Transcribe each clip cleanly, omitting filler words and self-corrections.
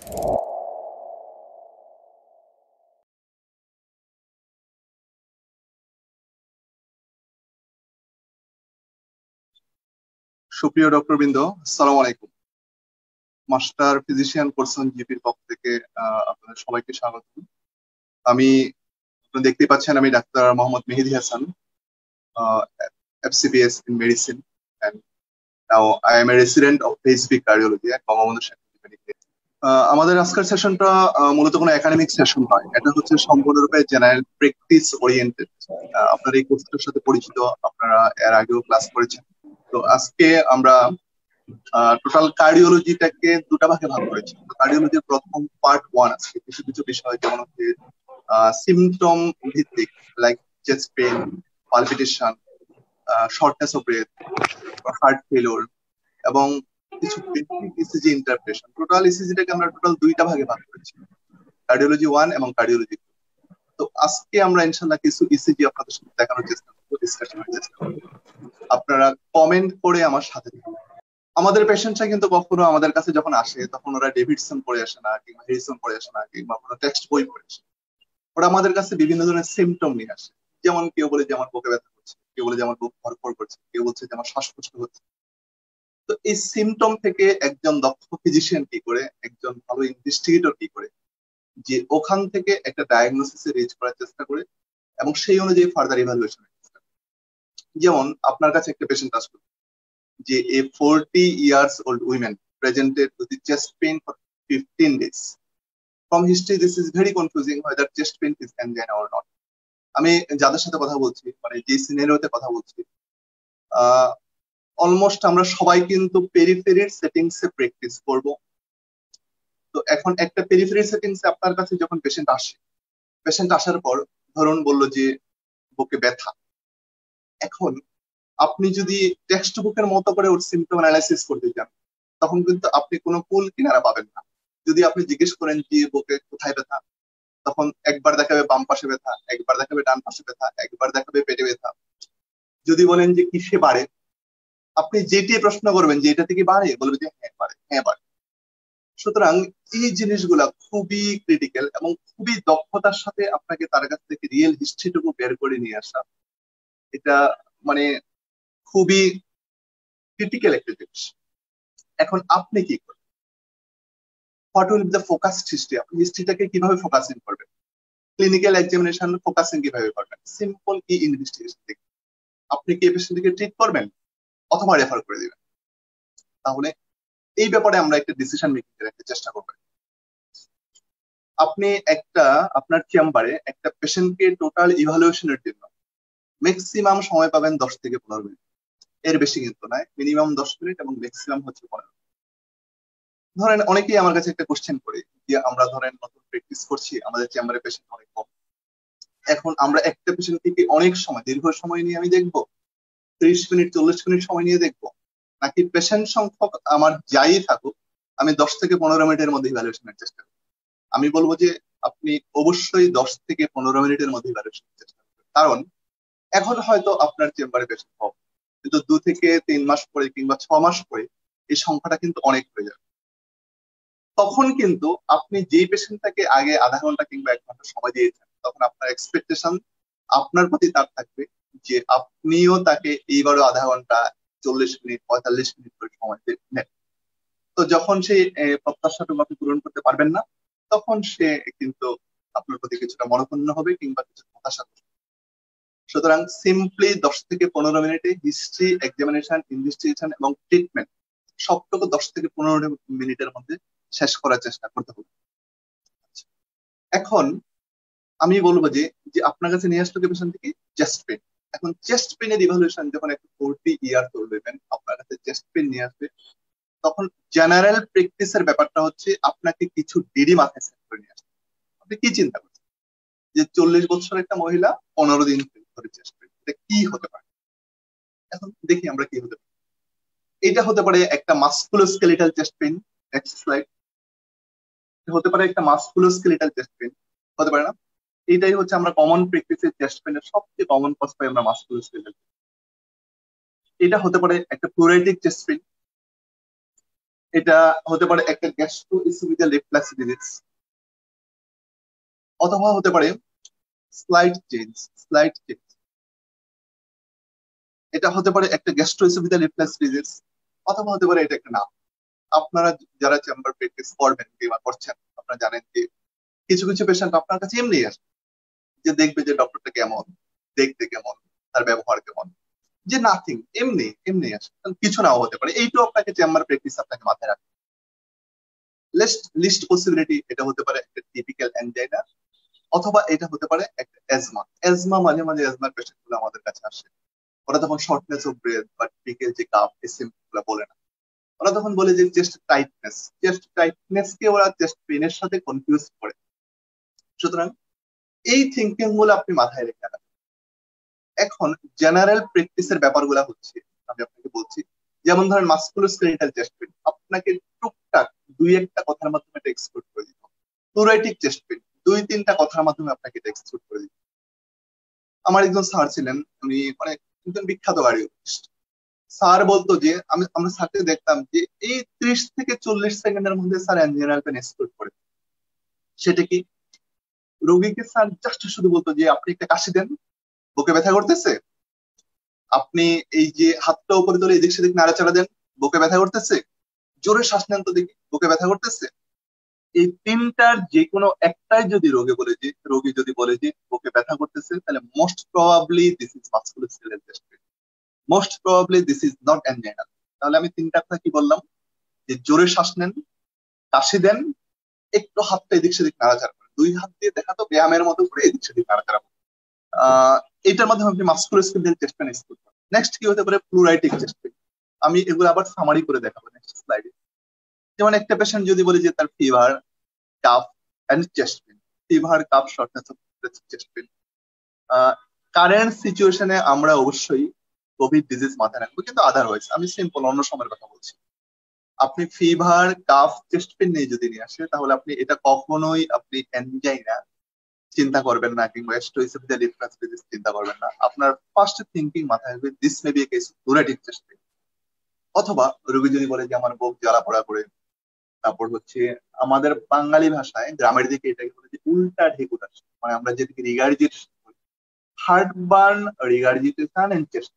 সুপ্রিয় ডক্টর বৃন্দ, আসসালামু আলাইকুম। মাস্টার ফিজিশিয়ান পার্সন জিপির পক্ষ থেকে আপনাদের সবাইকে স্বাগত। আমি আপনারা দেখতেই পাচ্ছেন, আমি doctor Mohammad Mehedi Hasan, FCPS in medicine, and now I am a resident of PhD cardiology at Bangabandhu Sheikh Mujib medical. আমাদের আজকের সেশনটা মূলত কোনো একাডেমিক সেশন নয়, এটা হচ্ছে সম্পূর্ণরূপে জেনারেল প্র্যাকটিস ওরিয়েন্টেড। আপনারা এই কোর্সটার সাথে পরিচিত, আপনারা এর আগেও ক্লাস করেছেন। তো আজকে আমরা টোটাল কার্ডিওলজিটাকে দুটা ভাগে ভাগ করেছি। কার্ডিওলজির প্রথম পার্ট 1 আছে, কিছু কিছু বিষয় যেমন হচ্ছে সিমটম ভিত্তিক, like chest pain, palpitation, shortness of breadth, heart failure, এবং কিছু বেসিক ইসিজি ইন্টারপ্রেশন। টোটাল ইসিজিটাকে আমরা টোটাল দুইটা ভাগে ভাগ করেছি, কার্ডিওলজি 1 এবং কার্ডিওলজি 2। তো আজকে আমরা ইনশাল্লাহ কিছু ইসিজি আপনাদের সাথে দেখানোর চেষ্টা করবো, ডিসকাশনের চেষ্টা করবো। আপনারা কমেন্ট করে আমার সাথে থাকুন। আমাদের পেশেন্টরা কিন্তু কখনো আমাদের কাছে যখন আসে তখন ওরা ডেভিডসন পড়ে আসে না, কিংবা হ্যারিসন পড়ে আসে না, কিংবা কোনো টেক্সট বই পড়ে আসে। ওরা আমাদের কাছে বিভিন্ন ধরনের সিমটম নিয়ে আসে। যেমন কেউ বলে যে আমার বুকে ব্যথা করছে, কেউ বলে যে আমার বুক ধড়ফড় করছে, কেউ বলছে যে আমার শ্বাসকষ্ট হচ্ছে। তো এই সিমটম থেকে একজন দক্ষ ফিজিশিয়ান কি করে, একজন ভালো ইনভেস্টিগেটর কি করে, যে ওখান থেকে একটা ডায়াগনোসিসে রিচ করার চেষ্টা করে এবং সেই অনুযায়ী ফার্দার ইভালুয়েশনের চেষ্টা করে। যেমন আপনার কাছে একটা পেশেন্ট আসলো যে a 40 years old woman presented with the chest pain for 15 days. From history, this is very confusing whether chest pain is angina or not. আমি যাদের সাথে কথা বলছি, মানে যে সিনারিওতে কথা বলছি, অলমোস্ট আমরা সবাই কিন্তু পেরিফেরির সেটিংসে প্র্যাকটিস করব। তো এখন একটা পেরিফেরি সেটিংসে আপনার কাছে যখন পেশেন্ট আসার পর ধরুন বললো যে বুকে ব্যথা, এখন আপনি যদি টেক্সট বুকের মতো করে ওর সিমটম অ্যানালাইসিস করতে যান, তখন কিন্তু আপনি কোনো কুল কিনারা পাবেন না। যদি আপনি জিজ্ঞেস করেন যে বুকে কোথায় ব্যথা, তখন একবার দেখাবে বাম পাশে ব্যথা, একবার দেখাবে ডান পাশে ব্যথা, একবার দেখাবে পেটে ব্যথা। যদি বলেন যে কিসে বাড়ে, আপনি যেটি প্রশ্ন করবেন যে এটা থেকে বাড়ে, বলবে যে হ্যাঁ বাড়ে, হ্যাঁ বাড়ে। সুতরাং এই জিনিসগুলা খুবই ক্রিটিক্যাল এবং খুবই দক্ষতার সাথে আপনাকে তার কাছ থেকে রিয়েল হিস্ট্রিটুকু বের করে নিয়ে আসা, এটা মানে খুবই ক্রিটিক্যাল একটা জিনিস। এখন আপনি কি করবেন? What will be the focused history? আপনি হিস্ট্রিটাকে কিভাবে ফোকাসিং করবেন? ক্লিনিক্যাল এক্সামিনেশন ফোকাসিং কিভাবে করবেন? সিম্পল কি ইনভেস্টিগেশন থেকে আপনি কি পেশেন্টকে ট্রিট করবেন অথবা রেফার করে দিবেন? তাহলে এই ব্যাপারে আমরা একটা ডিসিশন মেকিং এর একটা চেষ্টা করব। আপনি আপনার চেম্বারে একটা পেশেন্টকে টোটাল ইভালুয়েশনের জন্য ম্যাক্সিমাম সময় পাবেন 10 থেকে 15 মিনিট, এর বেশি কিন্তু নয়। মিনিমাম 10 মিনিট এবং ম্যাক্সিমাম হচ্ছে 15। ধরেন অনেকেই আমার কাছে একটা কোশ্চেন করে যে আমরা ধরেন নতুন প্র্যাকটিস করছি, আমাদের চেম্বারে পেশেন্ট অনেক কম, এখন আমরা একটা পেশেন্ট থেকে অনেক সময়, দীর্ঘ সময় নিয়ে আমি দেখবো, 30 মিনিট 40 মিনিট সময় নিয়ে দেখবো, নাকি পেশেন্ট সংখ্যক আমার যাই থাকুক আমি 10 থেকে 15 মিনিটের মধ্যে ইভ্যালুয়েশনের চেষ্টা করি? আমি বলবো যে আপনি অবশ্যই 10 থেকে 15 মিনিটের মধ্যে ইভ্যালুয়েশনের চেষ্টা করবেন। কারণ এখন হয়তো আপনার চেম্বারে পেশেন্ট কম, কিন্তু 2 থেকে 3 মাস পরে কিংবা 6 মাস পরে এই সংখ্যাটা কিন্তু অনেক হয়ে যাবে। তখন কিন্তু আপনি যেই পেশেন্টটাকে আগে আধা ঘন্টা কিংবা 1 ঘন্টা সময় দিয়েছেন, তখন আপনার এক্সপেকটেশন আপনার প্রতি তার থাকবে যে আপনিও তাকে এইবারও আধা ঘন্টা, 40 মিনিট, 45 মিনিট করে সময় নেন। তো যখন সে প্রত্যাশাটুকু আপনি পূরণ করতে পারবেন না, তখন সে কিন্তু আপনার প্রতি কিছুটা মনোক্ষুণ্ণ হবে কিংবা কিছু হতাশা করবে। সুতরাং সিম্পলি 10 থেকে 15 মিনিটে হিস্ট্রি, এক্সামিনেশন, ইনভেস্টিগেশন এবং ট্রিটমেন্ট সবটুকু 10 থেকে 15 মিনিটের মধ্যে শেষ করার চেষ্টা করতে হবে। এখন আমি বলবো যে যে আপনার কাছে নিয়ে আসলো পেশেন্ট থেকে চেস্ট পেন। এখন চেস্ট পেনের ইভালুয়েশন যখন একটা 40 ইয়ার চলবেন, আপনার কাছে চেস্ট পেন নিয়ে আসবে, তখন জেনারেল প্র্যাকটিসের ব্যাপারটা হচ্ছে আপনাকে কিছু ডিডি মাথায় সেট করে নিয়ে আসবে। আপনি কি চিন্তা করছেন যে 40 বছর একটা মহিলা 15 দিন ধরে চেস্ট পেন, এটা কি হতে পারে? এখন দেখি আমরা কি হতে পারে। এটা হতে পারে একটা musculoskeletal chest pain. Next slide. হতে পারে একটা মাস্কুলোস্কেলিটাল চেস্ট পেন, হতে পারে না? এটাই হচ্ছে আমরা কমন প্র্যাকটিসের চেস্ট পেনের সবচেয়ে কমন কজ পাই আমরা মাস্কুলোস্কেলিটাল। এটা হতে পারে একটা প্লুরাইটিক চেস্ট পেন। এটা হতে পারে একটা গ্যাস্ট্রোএসোফেজিয়াল রিফ্লাক্স ডিজিজ, অথবা হতে পারে স্লাইড চেঞ্জ স্লাইড চেঞ্জ এটা হতে পারে একটা গ্যাস্ট্রোএসোফেজিয়াল রিফ্লাক্স ডিজিজ, অথবা হতে পারে এটা একটা নাম। আপনারা যারা চেম্বার প্র্যাকটিস করবেন কিংবা করছেন, আপনারা জানেন যে কিছু কিছু পেশেন্ট আপনার কাছে এমনি আসে, যে দেখবে যে ডক্টরটা কেমন, দেখতে কেমন, তার ব্যবহার কেমন, যে নাথিং, এমনি এমনি আসে, কিছু নাও হতে পারে। এইটাও আপনাকে চেম্বার প্র্যাকটিস আপনাকে মাথায় রাখতে। লিস্ট লিস্ট পসিবিলিটি, এটা হতে পারে একটা টিপিক্যাল অ্যানজাইনা, অথবা এটা হতে পারে একটা অ্যাজমা। অ্যাজমা মাঝে মাঝে অ্যাজমার পেশেন্ট গুলো আমাদের কাছে আসে, ওরা তখন শর্টনেস অফ ব্রেথ বা পিকের যে কাপ এই সিম্পটম গুলো বলে না, ওরা তখন বলে যে চেস্ট টাইটনেস কে ওরা চেস্ট পেনের সাথে কনফিউজ করে। সুতরাং এই থিঙ্কিং গুলো আপনি মাথায় রেখে রাখেন। এখন জেনারেল প্র্যাকটিসের ব্যাপারগুলো হচ্ছে, আমি আপনাকে বলছি, যেমন ধরেন মাস্কুলোস্কেলেটাল চেস্ট পেন, আপনাকে টুকটাক দুই একটা কথার মাধ্যমে এটা এক্সপ্লোর করে দিত। প্লুরাইটিক চেস্ট পেন, দুই তিনটা কথার মাধ্যমে আপনাকে এটা এক্সপ্লোর করে দিত। আমার একজন স্যার ছিলেন, উনি মানে একজন বিখ্যাত কার্ডিওলজিস্ট। স্যার বলতো যে আমরা স্যারকে দেখতাম যে এই 30 থেকে 40 সেকেন্ডের মধ্যে স্যার অ্যাঞ্জিনাল পেন এক্সপ্লোর করে। সেটা কি, রোগীকে স্যার জাস্ট শুধু বলতো যে আপনি একটা কাশি দেন, বুকে ব্যথা করতেছে, আপনি এই যে হাতটা উপরে তুলে এদিক সেদিক নাড়াচাড়া দেন, বুকে ব্যথা করতেছে, জোরে শ্বাস নেন তো দেখি, বুকে ব্যথা করতেছে। এই তিনটার যে কোনো একটাই যদি রোগী যদি বলে যে বুকে ব্যথা করতেছে, তাহলে most probably this is musculoskeletal chest pain, most probably this is not angina. তাহলে আমি তিনটা কথা কি বললাম, যে জোরে শ্বাস নেন, কাশি দেন, একটু হাতটা এদিক সেদিক নাড়াচাড়া করেন, দুই হাত দিয়ে দেখা তো ব্যায়ামের মতো করে এদিক সেদিক নাড়াচাড়া করেন। এটার মাধ্যমে আপনি মাস্কুলোস্কেলেটাল চেস্ট পেইন এক্সপ্লোর করেন। নেক্সট কি হতে পারে, প্লুরাইটিক চেস্ট পেইন। আমি এগুলো আবার সামারি করে দেখাবো নেক্সট স্লাইডে। যেমন একটা পেশেন্ট যদি বলে যে তার fever, cough and chest pain, fever, cough, shortness of chest pain. Current সিচুয়েশনে আমরা অবশ্যই কোভিড ডিজিজ মাথায় রাখবো, কিন্তু আদারওয়াইজ আমি সিম্পল অন্য সময়ের কথা বলছি। আপনি ফিভার, কাফ, চেস্ট পেইন নিয়ে যদি নিয়ে আসে, তাহলে আপনি এটা কখনোই আপনি অ্যানজাইনা চিন্তা করবেন না, কিংবা স্টোইসিপিটাল রিফ্লাক্স ডিজিজ চিন্তা করবেন না। আপনার ফার্স্ট থিঙ্কিং মাথায় হবে this may be a case of pleuritic chest pain. অথবা রোগী যদি বলে যে আমার বুক জ্বালা পোড়া করে, তারপর হচ্ছে আমাদের বাঙালি ভাষায় গ্রামের দিকে এটাকে বলে যে উল্টা ঢেকুর আসে, মানে আমরা যেদিকে রিগার্জিটেশন করি, heartburn, regurgitation and chest,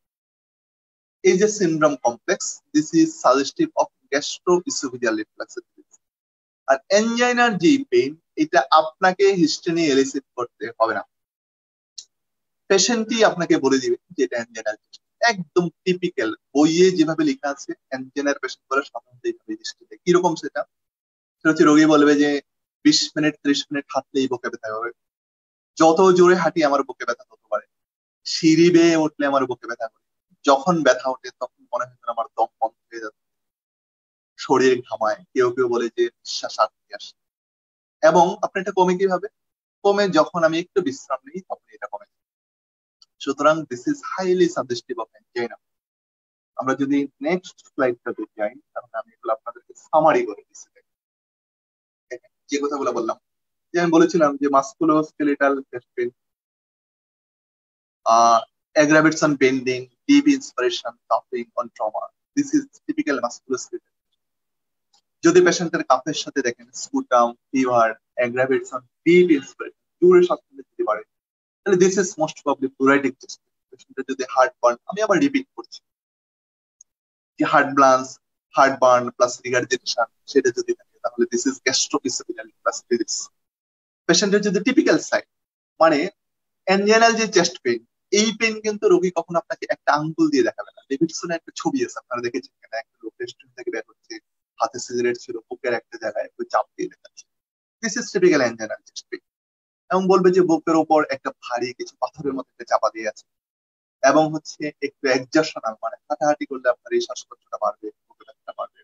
এই যে syndrome complex, this is suggestive of gastroesophageal reflux. আর এনজাইনার যে পেইন, এটা আপনাকে হিস্ট্রি নিয়ে এলিসিট করতে হবে না, পেশেন্টই আপনাকে বলে দিবে যে এটা এনজাইনার। একদম টিপিক্যাল বইয়ে যেভাবে লেখা আছে এনজাইনার পেশেন্ট বলে সাধারণত এইভাবে হিস্ট্রি দেয়। কিরকম সেটা, সেটা হচ্ছে রোগী বলবে যে 20 মিনিট 30 মিনিট হাঁটলেই বুকে ব্যথা হবে, যত জোরে হাঁটি আমার বুকে ব্যথা তত বাড়ে, সিঁড়ি বেয়ে উঠলে আমার বুকে ব্যথা করে, যখন ব্যথা ওঠে তখন মনে হয় যেন আমার দম বন্ধ হয়ে যাচ্ছে, শরীর ঘামায়, কেউ কেউ বলে যে নিঃশ্বাস আটকে আসে। এবং আপনি এটা কমে কিভাবে, কমে যখন আমি একটু বিশ্রাম নিই তখন এটা কমে। সুতরাং this is highly suggestive of angina. আমরা যদি নেক্সট স্লাইডটাতে যাই, তাহলে আমি এগুলো আপনাদেরকে সামারি করে দিচ্ছি। দেখেন, যে কথাগুলো বললাম, যে আমি বলেছিলাম যে musculoskeletal chest pain, aggravates on bending, deep inspiration, coughing on trauma. This is typical musculoskeletal. যদি পেশেন্টের কাফের সাথে দেখেন sputum, fever, aggravates on deep inspiration, জোরে শ্বাস নিতে যদি পারে, তাহলে this is most probably pleuritic chest pain. পেশেন্টের যদি হার্ট বার্ন, আমি আবার রিপিট করছি, যে হার্ট বার্ন প্লাস রিগার্জিটেশন সেটা যদি থাকে, তাহলে this is gastroesophageal plus disease. পেশেন্টের যদি টিপিক্যাল সাইন, মানে এনজেনাল যে চেস্ট পেইন, এই পেইন কিন্তু রোগী কখনো আপনাকে একটা আঙ্গুল দিয়ে দেখাবে না। ডেভিডসনের একটা ছবি আছে, আপনারা দেখেছেন কিনা, একটা লোক রেস্টুরেন্ট থেকে বের হচ্ছে, হাতে সিগারেট ছিল, বুকের একটা জায়গায় একটু চাপ দিয়ে দেখাচ্ছে, this is typical anginal chest pain. এবং বলবে যে বুকের উপর একটা ভারী কিছু পাথরের মতো একটা চাপা দিয়ে আছে, এবং হচ্ছে একটু এক্সারশনাল, মানে হাঁটাহাঁটি করলে আপনার এই শ্বাসকষ্টটা বাড়বে, বুকে ব্যথাটা বাড়বে।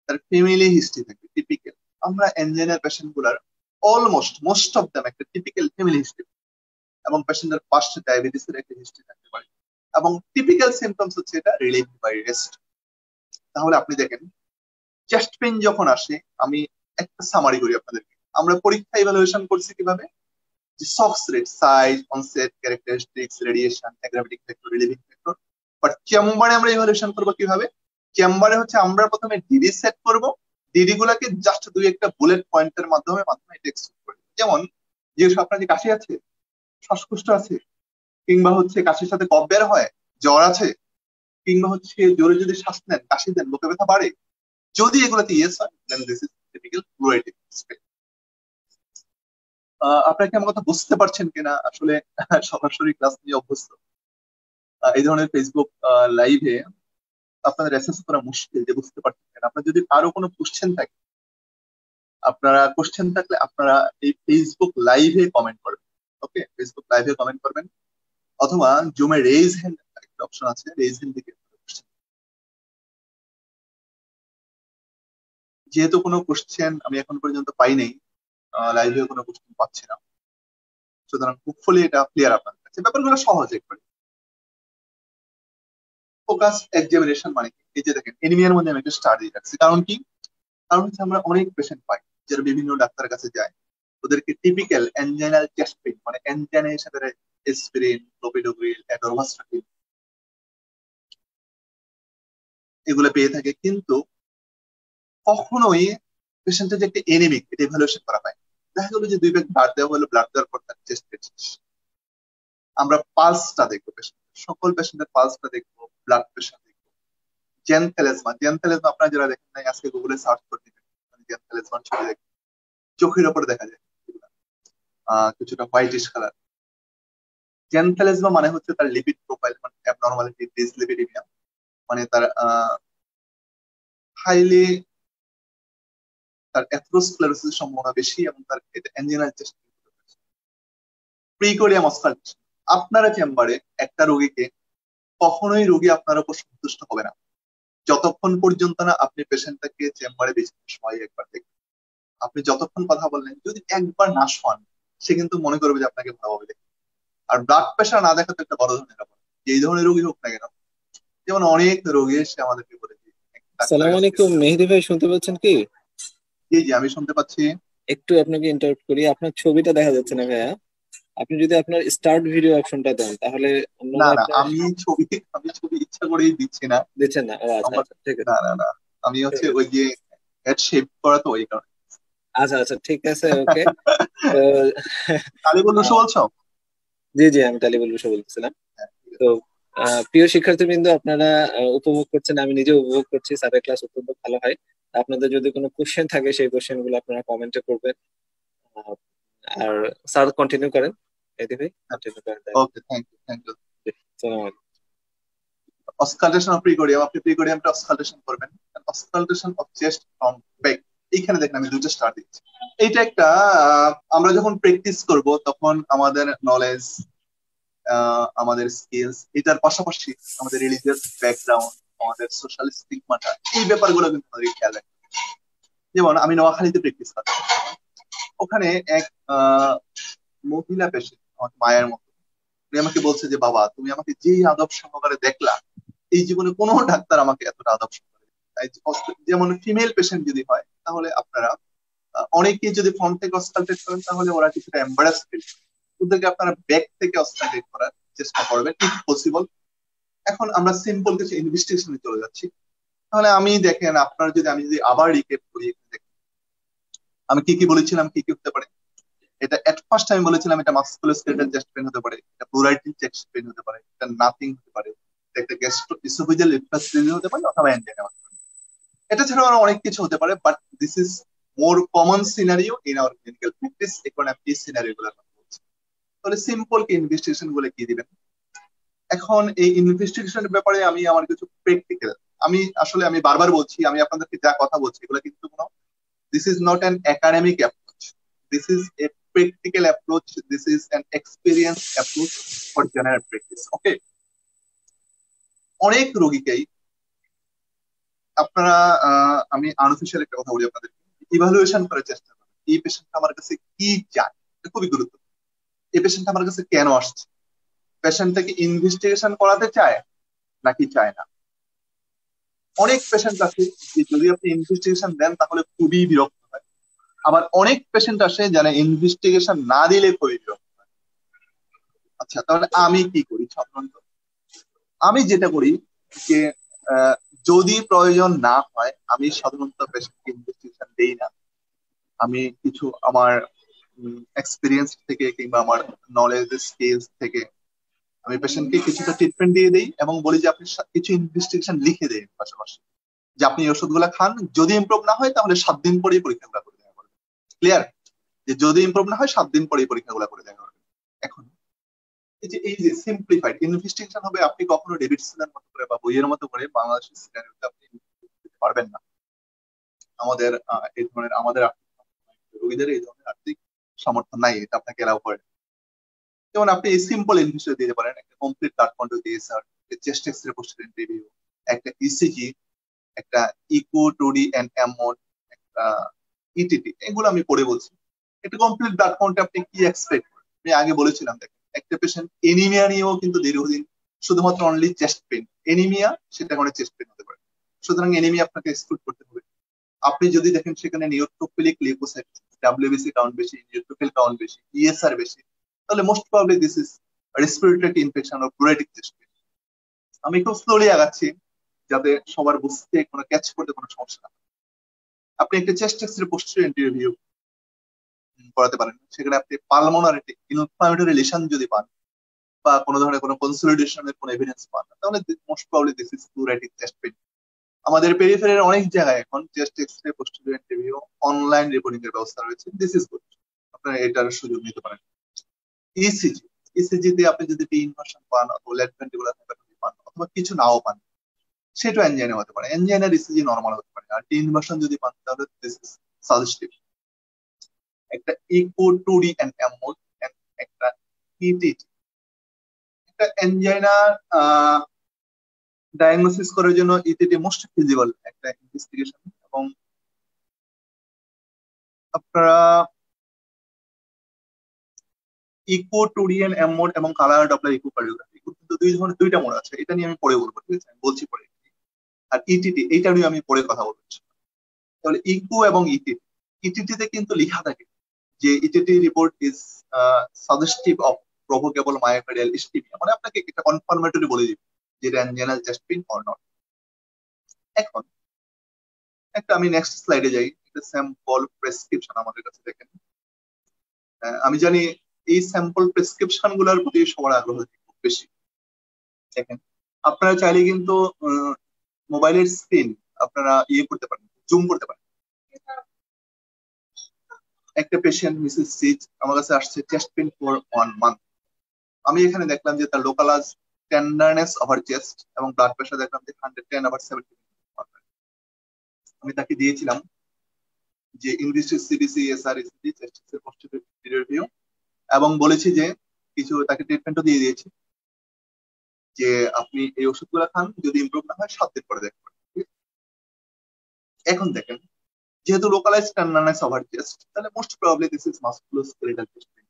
তার ফ্যামিলি হিস্ট্রি থাকবে টিপিক্যাল। আমরা এনজেনাল পেশেন্ট গুলার অলমোস্ট মোস্ট অফ দ্যাম একটা টিপিক্যাল ফ্যামিলি হিস্ট্রি, এবং পেশেন্টের পাস্ট ডায়াবেটিস এর একটা হিস্ট্রি থাকতে পারে, এবং টিপিক্যাল সিমটমস হচ্ছে এটা রিলিভ বাই রেস্ট। তাহলে আপনি দেখেন, চেস্ট পেইন যখন আসে, আমি একটা সামারি করি আপনাদেরকে। আমরা পরীক্ষা ইভালুয়েশন করছি কিভাবে, যে socks rate, size, onset, characteristics, radiation, অ্যাগ্রাভেটিং factor, relieving factor. But চেম্বারে আমরা ইভালুয়েশন করবো কিভাবে, চেম্বারে হচ্ছে আমরা প্রথমে ডিডি সেট করব, ডিডি গুলাকে জাস্ট দুই একটা বুলেট পয়েন্টের মাধ্যমে মাধ্যমে টেক্সট করব। যেমন যে আপনার যে কাশি আছে, শ্বাসকষ্ট আছে, কিংবা হচ্ছে কাশির সাথে কফ বের হয়, জ্বর আছে, কিংবা হচ্ছে জোরে যদি শ্বাস নেন, কাশি দেন, বুকে ব্যথা বাড়ে, যদি এগুলোতে ইয়েস হয় then this is typical pleuritis spell. আপনারা কি আমার কথা বুঝতে পারছেন কিনা আসলে? সরাসরি ক্লাস নিয়ে অভ্যস্ত, এই ধরনের ফেসবুক লাইভে আপনাদের অ্যাসেস করা মুশকিল যে বুঝতে পারছেন কিনা। আপনার যদি আরো কোনো কোশ্চেন থাকে, আপনারা এই ফেসবুক লাইভে কমেন্ট করবেন। ওকে, ফেসবুক লাইভে কমেন্ট করবেন, অথবা জুমে রেইজ হ্যান্ড একটা অপশন আছে, রেইজ হ্যান্ড দিকে। যেহেতু কোনো কোশ্চেন আমি এখন পর্যন্ত পাই নাই, লাইভে কোনো কোশ্চেন পাচ্ছি না, সুতরাং হোপফুলি এটা ক্লিয়ার আপনাদের কাছে। ব্যাপারগুলো সহজ একবারে। ফোকাস এক্সামিনেশন মানে কি? এই যে দেখেন এনিমিয়ার মধ্যে আমি একটা স্টার দিয়ে রাখছি, কারণ কি? কারণ হচ্ছে আমরা অনেক পেশেন্ট পাই যারা বিভিন্ন ডাক্তারের কাছে যায়, ওদেরকে টিপিক্যাল অ্যানজাইনাল চেস্ট পেইন মানে অ্যানজাইনা হিসেবে এসপিরিন, ক্লোপিডোগ্রিল, অ্যাডরভাস্টাটিন এগুলো পেয়ে থাকে, কিন্তু কখনোই পেশেন্টের যে একটা এনিমিক এটা ইভ্যালুয়েশন করা হয়। দেখা গেলো যে 2 ব্যাগ ব্লাড দেওয়া হলো, ব্লাড দেওয়ার পর তার চেস্ট পেন শেষ। আমরা পালসটা দেখবো, সকল পেশেন্টের পালসটা দেখবো, ব্লাড প্রেশার দেখবো। জেনথ্যালেজমা আপনারা যারা দেখেন নাই আজকে গুগলে সার্চ করে দিবেন, জেনথ্যালেজমার ছবি দেখবেন, চোখের উপরে দেখা যায় কিছুটা হোয়াইটিশ কালার। জেনথ্যালেজমা মানে হচ্ছে তার লিপিড প্রোফাইল মানে অ্যাবনরমালিটি, ডিসলিপিডিমিয়া, মানে তার হাইলি তার অ্যাথেরোস্ক্লেরোসিসের সম্ভাবনা বেশি, এবং তার অ্যাঞ্জিনাল চেস্ট। প্রিকোর্ডিয়াম অস্কালটেশন। আপনারা চেম্বারে একটা রোগীকে কখনোই রোগী আপনার উপর সন্তুষ্ট হবে না যতক্ষণ পর্যন্ত না আপনি পেশেন্টটাকে চেম্বারে বেশি সময় একবার দেখবেন। আপনি যতক্ষণ কথা বললেন যদি একবার না শোন, সে কিন্তু মনে করবে যে আপনাকে ভালোভাবে দেখে। আর ব্লাড প্রেশার না দেখা তো একটা বড় ধরনের ব্যাপার, এই ধরনের রোগী হোক না কেন। যেমন অনেক রোগী এসে আমাদেরকে বলে যে ডাক্তারের সালাম কাছে আলাইকুম, মেহেদি ভাই শুনতে পাচ্ছেন কি? জি জি আমি শুনতে পাচ্ছি। একটু আপনাকে ইন্টারাপ্ট করি, আপনার ছবিটা দেখা যাচ্ছে না ভাইয়া। আপনি যদি আপনার স্টার্ট ভিডিও অপশনটা দেন তাহলে না অন্যরা না, আপনার আমি ছবি ইচ্ছা করেই দিচ্ছি না দিচ্ছেন না। ও আচ্ছা আমার। আচ্ছা, ঠিক আছে। না না না, আমি ঠিক হচ্ছে আছে, ওই যে হেড শেপ করা তো ওই কারণে। আচ্ছা আচ্ছা, ঠিক আছে, ওকে। তো কালী বন্ধু আহ, বলছো? জি জি, আমি তালিবুল বসে বলতেছিলাম। হ্যাঁ, ঠিক তো আছে। প্রিয় শিক্ষার্থীবৃন্দ, আপনারা উপভোগ করছেন, আমি নিজে উপভোগ করছি, স্যারের ক্লাস অত্যন্ত ভালো হয়। আপনাদের যদি কোনো কোশ্চেন থাকে সেই কোশ্চেন গুলো আপনারা কমেন্টে করবেন। আহ, আর স্যার কন্টিনিউ করেন, মেহেদি ভাই কন্টিনিউ করেন তাহলে। ওকে, থ্যাংক ইউ থ্যাংক ইউ। জি, আসসালামু আলাইকুম। অস্কালটেশন অফ প্রিকোর্ডিয়াম, আপনি প্রিকোর্ডিয়ামটা অস্কালটেশন করবেন। অস্কালটেশন অফ চেস্ট ফ্রম ব্যাক, এইখানে দেখেন আমি দুটো স্টার দিচ্ছি। এইটা একটা আমরা যখন প্র্যাকটিস করব তখন আমাদের নলেজ, আমাদের স্কিলস, এটার পাশাপাশি আমাদের রিলিজিয়াস ব্যাকগ্রাউন্ড, আমাদের সোশ্যাল স্টিগমাটা, এই ব্যাপারগুলো কিন্তু আমাদের খেয়াল রাখতে হবে। যেমন আমি নোয়াখালীতে প্র্যাকটিস করছি, ওখানে এক আহ, মহিলা পেশেন্ট আমার মায়ের মতো, উনি আমাকে বলছে যে বাবা তুমি আমাকে যেই আদব সহকারে দেখলা, এই জীবনে কোনো ডাক্তার আমাকে এতটা আদব সহকারে দেখেনি। যেমন ফিমেল পেশেন্ট যদি হয় তাহলে আপনারা অনেকে যদি ফ্রন্ট থেকে অস্কালটেট করেন তাহলে ওরা কিছুটা এম্বারাস ফিল, ওদেরকে আপনারা ব্যাক থেকে অস্কালটেট করার চেষ্টা করবেন ইফ পসিবল। এখন আমরা সিম্পল কিছু ইনভেস্টিগেশনে চলে যাচ্ছি। তাহলে আমি দেখেন আমি যদি আবার রিকেপ করি, দেখেন আমি কি কি বলেছিলাম, কি কি হতে পারে। এটা এট ফার্স্ট আমি বলেছিলাম এটা মাস্কুলোস্কেলেটাল চেস্ট পেন হতে পারে, এটা প্লুরাইটিস চেস্ট পেন হতে পারে, এটা নাথিং হতে পারে, এটা একটা গ্যাস্ট্রো ইসোফেজিয়াল রিফ্লাক্স ডিজিজ হতে পারে, অথবা অ্যানজাইনা হতে পারে। এটা ছাড়াও আরো অনেক কিছু হতে পারে, but this is more common scenario in our clinical practice. এখন আমি এই সিনারিও গুলোর কথা বলছি। তাহলে সিম্পল কি ইনভেস্টিগেশন গুলো কি দিবেন? এখন এই ইনভেস্টিগেশনের ব্যাপারে আমি আমার কিছু প্র্যাকটিক্যাল, আমি বারবার বলছি, আমি আপনাদেরকে যা কথা বলছি এগুলো কিন্তু কোনো, this is not an academic approach. This is a practical approach. This is an experience approach for general practice. Okay. অনেক রোগীকেই আপনারা আমি আনঅফিসিয়াল একটা কথা বলি আপনাদের, ইভালুয়েশন করার চেষ্টা করেন এই পেশেন্ট আমার কাছে কি চায়। এটা খুবই গুরুত্বপূর্ণ। এই পেশেন্ট আমার কাছে কেন আসছে? পেশেন্টটাকে ইনভেস্টিগেশন করাতে চায় নাকি চায় না? অনেক পেশেন্ট আছে যে যদি আপনি ইনভেস্টিগেশন দেন তাহলে খুবই বিরক্ত হয়, আবার অনেক পেশেন্ট আসে যারা ইনভেস্টিগেশন না দিলে খুবই বিরক্ত হয়। আচ্ছা, তাহলে আমি কি করি সাধারণত? আমি যেটা করি যে যদি প্রয়োজন না হয় আমি সাধারণত পেশেন্টকে ইনভেস্টিগেশন দেই না। আমি কিছু আমার এক্সপিরিয়েন্স থেকে কিংবা আমার নলেজ স্কিলস থেকে আমি পেশেন্টকে কিছুটা ট্রিটমেন্ট দিয়ে দেই এবং বলি যে আপনি কিছু ইনভেস্টিগেশন লিখে দেন পাশাপাশি, যে আপনি এই ওষুধগুলো খান, যদি ইমপ্রুভ না হয় তাহলে 7 দিন পরেই পরীক্ষাগুলো করে দেখা করবেন। ক্লিয়ার? যে যদি ইমপ্রুভ না হয় 7 দিন পরেই পরীক্ষাগুলো করে দেখা করবেন। এখন এই যে সিম্পলিফাইড ইনভেস্টিগেশন হবে, আপনি কখনো ডেভিড সিনার মতো করে বা বইয়ের মতো করে বাংলাদেশের সিনারিওতে আপনি পারবেন না। আমাদের এই ধরনের আমাদের রোগীদের এই ধরনের আর্থিক সামর্থ্য নাই, এটা আপনাকে এলাও করে। যেমন আপনি এই সিম্পল ইনভেস্ট দিতে পারেন, একটা কমপ্লিট ব্লাড কাউন্ট দিয়ে sir, chest x-ray poster review, একটা ইসিজি, একটা ইকো টুডি এন্ড এমন, একটা ইটিটি, এগুলো আমি পড়ে বলছি। একটা কমপ্লিট ব্লাড কাউন্টে আপনি কি এক্সপেক্ট করেন? আমি আগে বলেছিলাম, দেখেন একটা পেশেন্ট এনিমিয়া নিয়েও কিন্তু দীর্ঘদিন শুধুমাত্র অনলি চেস্ট পেন, এনিমিয়া সেটা করে চেস্ট পেন হতে পারে, সুতরাং এনিমিয়া আপনাকে এক্সক্লুড করতে হবে। আপনি যদি দেখেন সেখানে নিউট্রোফিলিক লিউকোসাইট, ডাব্লিউবিসি কাউন্ট বেশি, নিউট্রোফিল কাউন্ট বেশি, ইএসআর বেশি, তাহলে most probably this is respiratory infection or pleuritic chest pain. আমি খুব স্লোলি আগাচ্ছি যাতে সবার বুঝতে কোনো ক্যাচ করতে কোনো সমস্যা না হয়। আপনি একটা চেস্ট এক্সরে পোস্টার ইন্টারভিউ করাতে পারেন, সেখানে আপনি পালমোনারি ইনফ্লামেটরি লিশন যদি পান বা কোনো ধরনের কোনো কনসলিডেশনের কোনো এভিডেন্স পান, তাহলে most probably this is pleuritic chest pain. আমাদের পেরিফেরির অনেক জায়গায় এখন chest x-ray poster interview online reporting এর ব্যবস্থা রয়েছে, দিস ইজ গুড, আপনারা এটার সুযোগ নিতে পারেন। ইসিজি, ইসিজি তে আপনি যদি টি ইনভার্সন পান অথবা লেফট ভেন্ট্রিকুলার হাইপারট্রফি পান অথবা কিছু নাও পান, সেটা এনজাইনা হতে পারে, এনজাইনার ইসিজি নরমাল হতে পারে। আর টি ইনভার্সন যদি পান তাহলে দিস ইজ সাজেস্টিভ। একটা ইকো টুডি এন্ড এমোড, একটা ইটিটি, একটা এনজাইনা ডায়াগনোসিস করার জন্য ইটিটি মোস্ট ফিজিবল একটা ইনভেস্টিগেশন। এবং আপনারা ইকো টুরিয়ান এম মোড এবং কালার ডপলার ইকোকার্ডিওগ্রাফি, কিন্তু দুইটা মোড আছে, এটা নিয়ে আমি পরে বলবো, ঠিক আছে? আমি বলছি পরে। আর ইটিটি, এইটা নিয়ে আমি পরে কথা বলবো। তাহলে ইকো এবং ইটিটি, ইটিটিতে কিন্তু লেখা থাকে যে ETT report is suggestive of provocable myocardial ischaemia, মানে আপনাকে এটা কনফার্মেটরি বলে দিবে যে এটা anginal chest pain or not. এখন একটা আমি নেক্সট স্লাইডে যাই, একটা স্যাম্পল প্রেসক্রিপশন আমাদের কাছে দেখেন। আমি জানি এই স্যাম্পল প্রেসক্রিপশন গুলোর প্রতি সবার আগ্রহ খুব বেশি। দেখেন, আপনারা চাইলে কিন্তু মোবাইলের স্ক্রিন আপনারা ইয়ে করতে পারেন, জুম করতে পারেন। একটা পেশেন্ট মিসেস সিজ আমার কাছে আসছে, চেস্ট পেইন ফর 1 মান্থ। আমি এখানে দেখলাম যে তার লোকালাইজ টেন্ডারনেস ওভার চেস্ট এবং ব্লাড প্রেশার দেখলাম যে 110/70। আমি তাকে দিয়েছিলাম যে investigations CBC ESR ECG chest poster review এবং বলেছি যে কিছু তাকে ট্রিটমেন্টও দিয়ে দিয়েছি যে আপনি এই ওষুধগুলো খান, যদি ইমপ্রুভ না হয় 7 দিন পরে দেখবেন। এখন দেখেন, যেহেতু লোকালাইজ টেন্ডারনেস ওভার চেস্ট, তাহলে most probably this is musculoskeletal chest pain.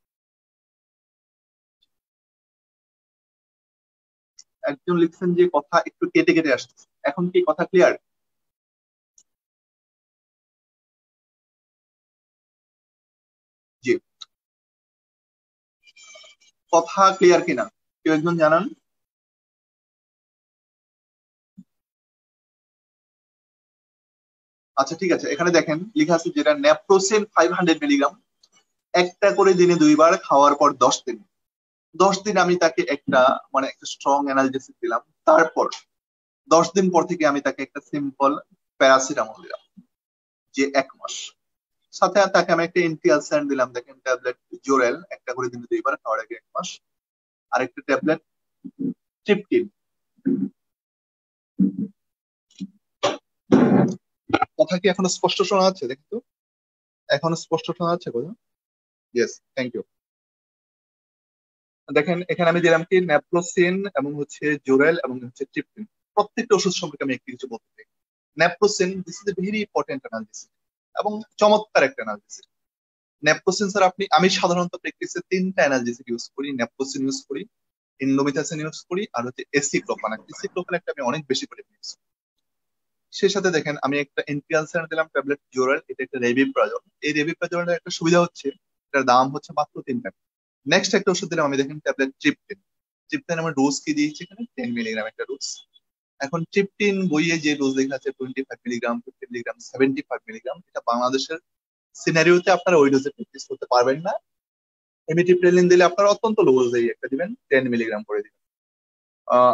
একজন লিখছেন যে কথা একটু কেটে কেটে আসছে, এখন কি কথা ক্লিয়ার? জি, কথা ক্লিয়ার কিনা কেউ একজন জানান। আচ্ছা ঠিক আছে, এখানে দেখেন লেখা আছে যেটা নেপ্রোসেন 500 মিলিগ্রাম, একটা করে দিনে 2 বার খাওয়ার পর 10 দিন। 10 দিন আমি তাকে একটা মানে একটা স্ট্রং অ্যানালজেসিক দিলাম, তারপর 10 দিন পর থেকে আমি তাকে একটা সিম্পল প্যারাসিটামল দিলাম, যে 1 মাস। সাথে তাকে আমি একটা এন্টি আলসার দিলাম, দেখেন ট্যাবলেট জোরেল, একটা করে দিনে 2 বার খাওয়ার আগে 1 মাস, আর একটা ট্যাবলেট ট্রিপটিন। কথা কি এখনো স্পষ্ট শোনা যাচ্ছে? দেখুন তো, এখনো স্পষ্ট শোনা যাচ্ছে কথা? Yes, thank you. দেখেন এখানে আমি দিলাম কি ন্যাপ্রোসিন এবং হচ্ছে জোরেল এবং হচ্ছে ট্রিপটিন। প্রত্যেকটা ওষুধ সম্পর্কে আমি একটু কিছু বলতে চাই। Naprosyn, this is a very important analysis এবং চমৎকার একটা অ্যানালিসিস। ন্যাপ্রোসিন স্যার আমি সাধারণত প্র্যাকটিসে 3টা অ্যানালিসিস ইউজ করি, ন্যাপ্রোসিন ইউজ করি, ইনডোমিথাসিন ইউজ করি, আর হচ্ছে এসিক্লোফান। এসিক্লোফান একটা আমি অনেক বেশি পরিমাণে ইউজ করি। সেই সাথে দেখেন আমি একটা এন্টিআলসার দিলাম ট্যাবলেট জোরাল, এটা একটা রেবিপ্রাজল। এই রেবিপ্রাজলের একটা সুবিধা হচ্ছে এটার দাম হচ্ছে মাত্র 3 টাকা। নেক্সট একটা ওষুধ দিলাম আমি, দেখেন ট্যাবলেট ট্রিপটিন। ট্রিপটিন আমার ডোজ কি দিয়েছি এখানে 10 মিলিগ্রাম একটা ডোজ। এখন ট্রিপটিন বইয়ে যে ডোজ লেখা আছে 25 মিলিগ্রাম, 50 মিলিগ্রাম, 75 মিলিগ্রাম, এটা বাংলাদেশের সিনারিওতে আপনারা ওই ডোজে প্র্যাকটিস করতে পারবেন না। এমিটিপ্রেলিন দিলে আপনারা অত্যন্ত লো ডোজেই একটা দিবেন, 10 মিলিগ্রাম করে দিবেন।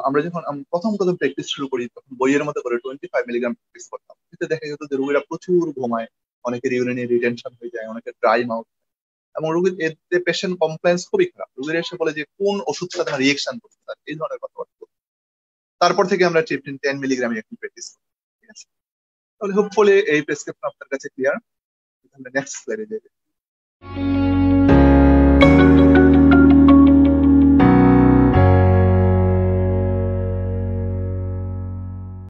আমরা যখন প্রথম প্রথম প্র্যাকটিস শুরু করি তখন বইয়ের মতো করে 25 মিলিগ্রাম প্র্যাকটিস করতাম, এতে দেখা যেত যে রোগীরা প্রচুর ঘুমায়, অনেকের ইউরিনে রিটেনশন হয়ে যায়, অনেকের ড্রাই মাউথ, এবং রোগীর এতে পেশেন্ট কমপ্লেন্স খুবই খারাপ। রোগীরা এসে বলে যে কোন ওষুধ সাথে আমার রিয়েকশন করতে পারে, এই ধরনের কথাবার্তা। তারপর থেকে আমরা ট্রিপটিন 10 মিলিগ্রামে একটু প্র্যাকটিস করি। ঠিক আছে, তাহলে হোপফুলি এই প্রেসক্রিপশন আপনার কাছে ক্লিয়ার। নেক্সট স্লাইডে যাবে।